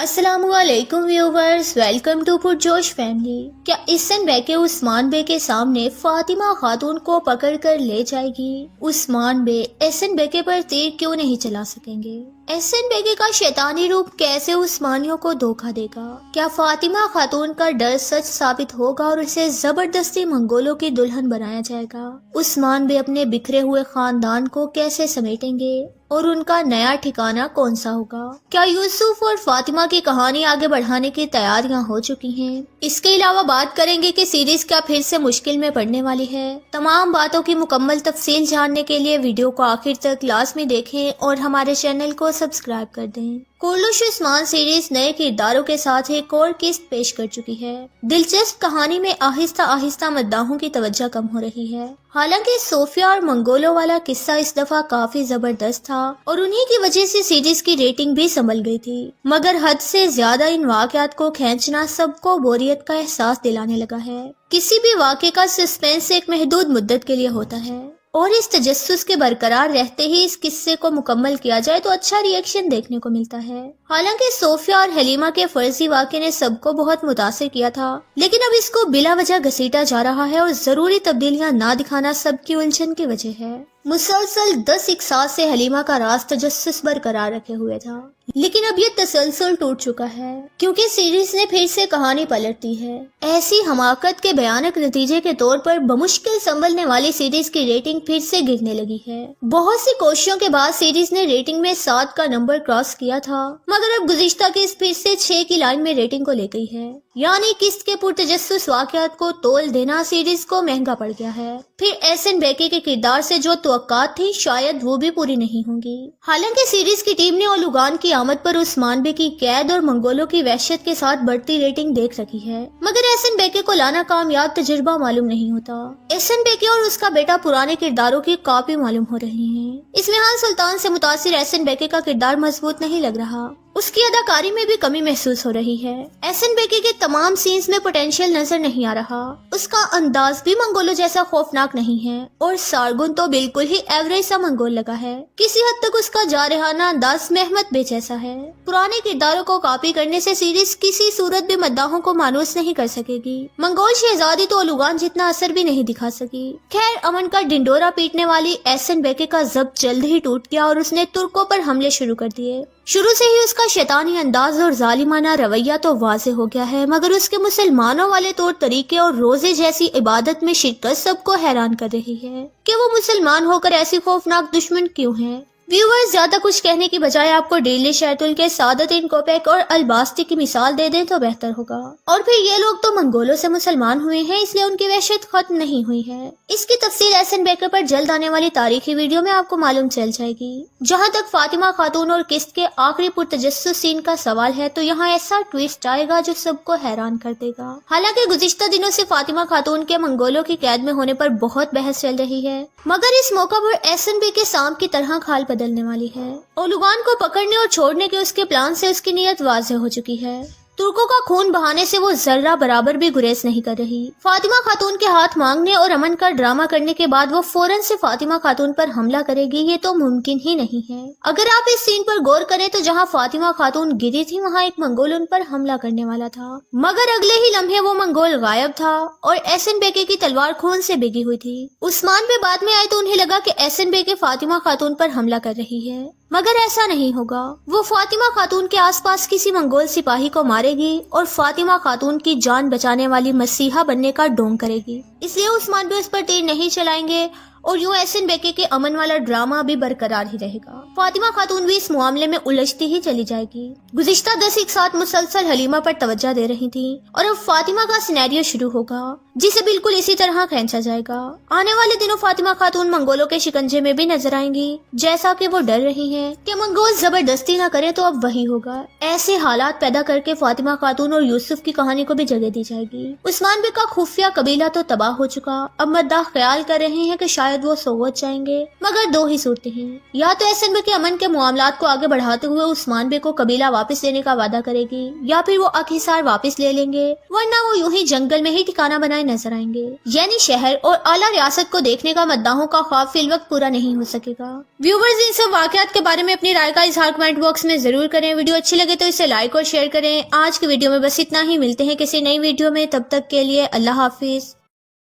अस्सलाम वालेकुम viewers, welcome to पुरजोश family. क्या एहसन बे के उस्मान बे के सामने फातिमा खातून को पकड़ कर ले जाएगी? उस्मान बे एहसन बेके पर तीर क्यों नहीं चला सकेंगे? एहसन बेके का शैतानी रूप कैसे उस्मानियों को धोखा देगा? क्या फातिमा खातून का डर सच साबित होगा और उसे जबरदस्ती मंगोलों की दुल्हन बनाया जाएगा? उस्मान बे अपने बिखरे हुए खानदान को कैसे समेटेंगे और उनका नया ठिकाना कौन सा होगा? क्या यूसुफ और फातिमा की कहानी आगे बढ़ाने की तैयारियां हो चुकी हैं? इसके अलावा बात करेंगे कि सीरीज क्या फिर से मुश्किल में पड़ने वाली है। तमाम बातों की मुकम्मल तफसील जानने के लिए वीडियो को आखिर तक लाजमी देखें और हमारे चैनल को सब्सक्राइब कर दें। कुर्लुश उस्मान सीरीज नए किरदारों के साथ एक और किस्त पेश कर चुकी है। दिलचस्प कहानी में आहिस्ता आहिस्ता मद्दाहों की तवज्जो कम हो रही है। हालांकि सोफिया और मंगोलों वाला किस्सा इस दफा काफी जबरदस्त था और उन्हीं की वजह से सीरीज की रेटिंग भी संभल गई थी, मगर हद से ज्यादा इन वाकयात को खींचना सबको बोरियत का एहसास दिलाने लगा है। किसी भी वाक़े का सस्पेंस एक महदूद मुद्दत के लिए होता है और इस तजस्सुस के बरकरार रहते ही इस किस्से को मुकम्मल किया जाए तो अच्छा रिएक्शन देखने को मिलता है। हालांकि सोफिया और हलीमा के फर्जी वाक़े ने सबको बहुत मुतासिर किया था, लेकिन अब इसको बिला वजह घसीटा जा रहा है और जरूरी तब्दीलियां ना दिखाना सबकी उलझन की वजह है। मुसलसल 10 इकसाल से हलीमा का राज तजस्सुस बरकरार रखे हुए था, लेकिन अब ये तसलसल टूट चुका है क्योंकि सीरीज ने फिर से कहानी पलट दी है। ऐसी हमाकत के भयानक नतीजे के तौर पर बमुश्किल संभलने वाली सीरीज की रेटिंग फिर से गिरने लगी है। बहुत सी कोशिशों के बाद सीरीज ने रेटिंग में 7 का नंबर क्रॉस किया था, मगर अब गुज़िश्ता किस्त फिर से 6 की लाइन में रेटिंग को ले गई है। यानी किस्त के पुरतजस्सुस वाक़यात को तोल देना सीरीज को महंगा पड़ गया है। फिर एहसन बेके के किरदार से जो तवक्कात थी शायद वो भी पूरी नहीं होंगी। हालांकि सीरीज की टीम ने ओलुगान की आमद पर उस्मान बे की कैद और मंगोलों की वहशत के साथ बढ़ती रेटिंग देख रखी है, मगर एहसन बेके को लाना कामयाब तजुर्बा मालूम नहीं होता। एहसन बेके और उसका बेटा पुराने किरदारों की कॉपी मालूम हो रही है। इसमें हान सुल्तान से मुतासिर एहसन बेके का किरदार मजबूत नहीं लग रहा, उसकी अदाकारी में भी कमी महसूस हो रही है। एहसन बेके के तमाम सीन्स में पोटेंशियल नजर नहीं आ रहा। उसका अंदाज भी मंगोलों जैसा खौफनाक नहीं है और सारगुन तो बिल्कुल ही एवरेज सा मंगोल लगा है। किसी हद तक उसका जारहाना अंदाज मेहमत बे जैसा है। पुराने किरदारों को कॉपी करने से सीरीज किसी सूरत भी मद्दाहों को मानूस नहीं कर सकेगी। मंगोल शहजादी तो ओलुगान जितना असर भी नहीं दिखा सकी। खैर, अमन का डिंडोरा पीटने वाली एहसन बेके का जब्त जल्द ही टूट गया और उसने तुर्कों पर हमले शुरू कर दिए। शुरू से ही उसका शैतानी अंदाज और जालिमाना रवैया तो वाज़ेह हो गया है, मगर उसके मुसलमानों वाले तौर तरीके और रोजे जैसी इबादत में शिरकत सबको हैरान कर रही है कि वो मुसलमान होकर ऐसी खौफनाक दुश्मन क्यों है। व्यूवर्स, ज्यादा कुछ कहने की बजाय आपको डेली शैतुल के सादत इन कोपेक और अलबास्ती की मिसाल दे दें तो बेहतर होगा। और फिर ये लोग तो मंगोलों से मुसलमान हुए हैं, इसलिए उनकी वहशत खत्म नहीं हुई है। इसकी तफसील एहसन बेके पर जल्द आने वाली तारीखी वीडियो में आपको मालूम चल जाएगी। जहाँ तक फातिमा खातून और किस्त के आखिरी पुरतजस्सुस सीन का सवाल है तो यहाँ ऐसा ट्विस्ट आएगा जो सबको हैरान कर देगा। हालांकि गुज़िश्ता दिनों से फातिमा खातून के मंगोलों की कैद में होने पर बहुत बहस चल रही है, मगर इस मौका पर एहसन बेके सांप की तरह खाल बदलने वाली है। ओलुगान को पकड़ने और छोड़ने के उसके प्लान से उसकी नीयत वाज़ेह हो चुकी है। तुर्कों का खून बहाने से वो जर्रा बराबर भी गुरेज नहीं कर रही। फातिमा खातून के हाथ मांगने और अमन का ड्रामा करने के बाद वो फौरन से फातिमा खातून पर हमला करेगी, ये तो मुमकिन ही नहीं है। अगर आप इस सीन पर गौर करें तो जहाँ फातिमा खातून गिरी थी वहाँ एक मंगोल उन पर हमला करने वाला था, मगर अगले ही लम्हे वो मंगोल गायब था और एहसन बेके की तलवार खून से भिगी हुई थी। उस्मान पे बाद में आए तो उन्हें लगा कि एहसन बेके फातिमा खातून पर हमला कर रही है, मगर ऐसा नहीं होगा। वो फातिमा खातून के आसपास किसी मंगोल सिपाही को मारेगी और फातिमा खातून की जान बचाने वाली मसीहा बनने का ढोंग करेगी। इसलिए उस्मान भी उस पर तीर नहीं चलाएंगे और यूं एहसन बेके के अमन वाला ड्रामा भी बरकरार ही रहेगा। फातिमा खातून भी इस मामले में उलझती ही चली जाएगी। गुज़िश्ता 10 एक साथ मुसलसल हलीमा पर तवज्जो दे रही थी और अब फातिमा का सिनेरियो शुरू होगा जिसे बिल्कुल इसी तरह खींचा जाएगा। आने वाले दिनों फातिमा खातून मंगोलों के शिकंजे में भी नजर आएंगी, जैसा कि वो डर रही हैं कि मंगोल जबरदस्ती ना करे तो अब वही होगा। ऐसे हालात पैदा करके फातिमा खातून और यूसुफ की कहानी को भी जगह दी जाएगी। उस्मान बे का खुफिया कबीला तो तबाह हो चुका, अब मद्दाह ख्याल कर रहे हैं कि शायद वो सोवत जाएंगे, मगर दो ही सूरतें हैं। या तो एहसन बे के अमन के मामलात को आगे बढ़ाते हुए उस्मान बे को कबीला वापस लेने का वादा करेगी, या फिर वो अकहिसार वापस ले लेंगे, वरना वो यूं ही जंगल में ही ठिकाना बनाएंगे نمایاں نظر آئیں گے، یعنی شہر اور اعلیٰ ریاست کو دیکھنے کا مداحوں کا خواب فی الوقت پورا نہیں ہو سکے گا۔ ویورز، ان سب واقعات کے بارے میں اپنی رائے کا اظہار کمنٹ باکس میں ضرور کریں۔ ویڈیو اچھی لگے تو اسے لائک اور شیئر کریں۔ آج کی ویڈیو میں بس اتنا ہی، ملتے ہیں کسی نئی ویڈیو میں، تب تک کے لیے اللہ حافظ۔